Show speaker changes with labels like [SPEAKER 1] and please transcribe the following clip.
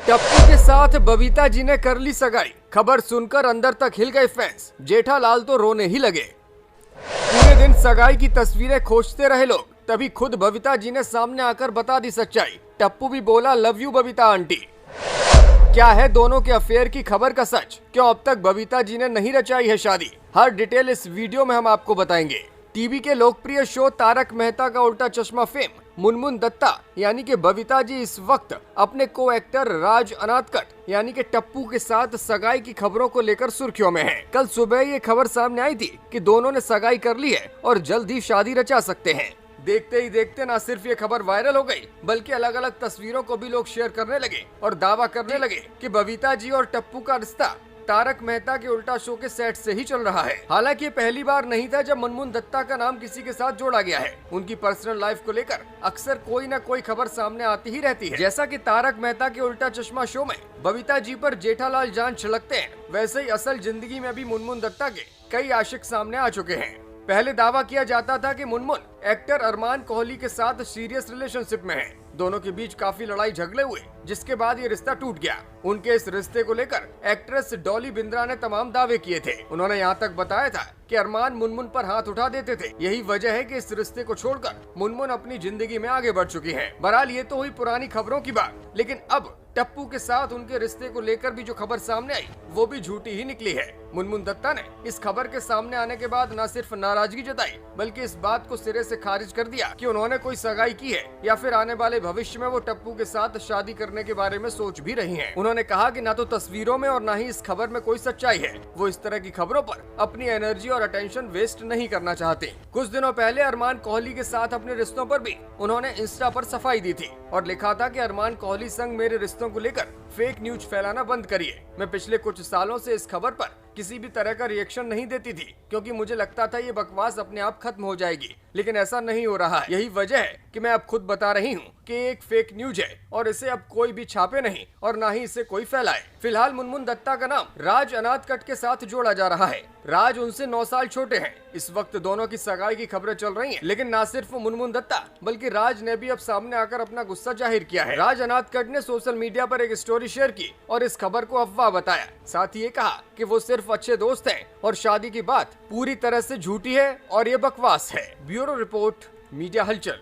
[SPEAKER 1] टप्पू के साथ बबीता जी ने कर ली सगाई। खबर सुनकर अंदर तक हिल गए फैंस। जेठालाल तो रोने ही लगे। पूरे दिन सगाई की तस्वीरें खोजते रहे लोग, तभी खुद बबीता जी ने सामने आकर बता दी सच्चाई। टप्पू भी बोला, लव यू बबीता आंटी। क्या है दोनों के अफेयर की खबर का सच? क्यों अब तक बबीता जी ने नहीं रचाई है शादी? हर डिटेल इस वीडियो में हम आपको बताएंगे। टीवी के लोकप्रिय शो तारक मेहता का उल्टा चश्मा फेम मुनमुन दत्ता यानी कि बबीता जी इस वक्त अपने को एक्टर राज अनाथकट यानी कि टप्पू के साथ सगाई की खबरों को लेकर सुर्खियों में हैं। कल सुबह ये खबर सामने आई थी कि दोनों ने सगाई कर ली है और जल्द ही शादी रचा सकते हैं। देखते ही देखते न सिर्फ ये खबर वायरल हो गई, बल्कि अलग अलग तस्वीरों को भी लोग शेयर करने लगे और दावा करने लगे कि बबीता जी और टप्पू का रिश्ता तारक मेहता के उल्टा शो के सेट से ही चल रहा है। हालांकि ये पहली बार नहीं था जब मुनमुन दत्ता का नाम किसी के साथ जोड़ा गया है। उनकी पर्सनल लाइफ को लेकर अक्सर कोई न कोई खबर सामने आती ही रहती है। जैसा कि तारक मेहता के उल्टा चश्मा शो में बबीता जी पर जेठालाल जान छिड़कते हैं, वैसे ही असल जिंदगी में भी मुनमुन दत्ता के कई आशिक सामने आ चुके हैं। पहले दावा किया जाता था कि मुनमुन एक्टर अरमान कोहली के साथ सीरियस रिलेशनशिप में है। दोनों के बीच काफी लड़ाई झगड़े हुए, जिसके बाद ये रिश्ता टूट गया। उनके इस रिश्ते को लेकर एक्ट्रेस डॉली बिंद्रा ने तमाम दावे किए थे। उन्होंने यहाँ तक बताया था कि अरमान मुनमुन पर हाथ उठा देते थे। यही वजह है कि इस रिश्ते को छोड़कर मुनमुन अपनी जिंदगी में आगे बढ़ चुकी है। बहरहाल ये तो हुई पुरानी खबरों की बात, लेकिन अब टप्पू के साथ उनके रिश्ते को लेकर भी जो खबर सामने आई वो भी झूठी ही निकली है। मुनमुन दत्ता ने इस खबर के सामने आने के बाद न सिर्फ नाराजगी जताई, बल्कि इस बात को सिरे से खारिज कर दिया कि उन्होंने कोई सगाई की है या फिर आने वाले भविष्य में वो टप्पू के साथ शादी करने के बारे में सोच भी रही हैं। उन्होंने कहा कि न तो तस्वीरों में और न ही इस खबर में कोई सच्चाई है। वो इस तरह की खबरों पर अपनी एनर्जी और अटेंशन वेस्ट नहीं करना चाहते। कुछ दिनों पहले अरमान कोहली के साथ अपने रिश्तों पर भी उन्होंने इंस्टा पर सफाई दी थी और लिखा था कि अरमान कोहली संग मेरे रिश्तों को लेकर फेक न्यूज फैलाना बंद करिए। मैं पिछले कुछ सालों से इस खबर पर किसी भी तरह का रिएक्शन नहीं देती थी, क्योंकि मुझे लगता था ये बकवास अपने आप खत्म हो जाएगी, लेकिन ऐसा नहीं हो रहा है। यही वजह है कि मैं अब खुद बता रही हूँ कि एक फेक न्यूज है और इसे अब कोई भी छापे नहीं और ना ही इसे कोई फैलाए। फिलहाल मुनमुन दत्ता का नाम राज अनाथकट के साथ जोड़ा जा रहा है। राज उनसे 9 साल छोटे हैं। इस वक्त दोनों की सगाई की खबरें चल रही हैं, लेकिन ना सिर्फ मुनमुन दत्ता बल्कि राज ने भी अब सामने आकर अपना गुस्सा जाहिर किया है। राज अनाथकट ने सोशल मीडिया पर एक स्टोरी शेयर की और इस खबर को अफवाह बताया। साथ ही ये कहा कि वो सिर्फ अच्छे दोस्त हैं और शादी की बात पूरी तरह से झूठी है और ये बकवास है। ब्यूरो रिपोर्ट, मीडिया हलचल।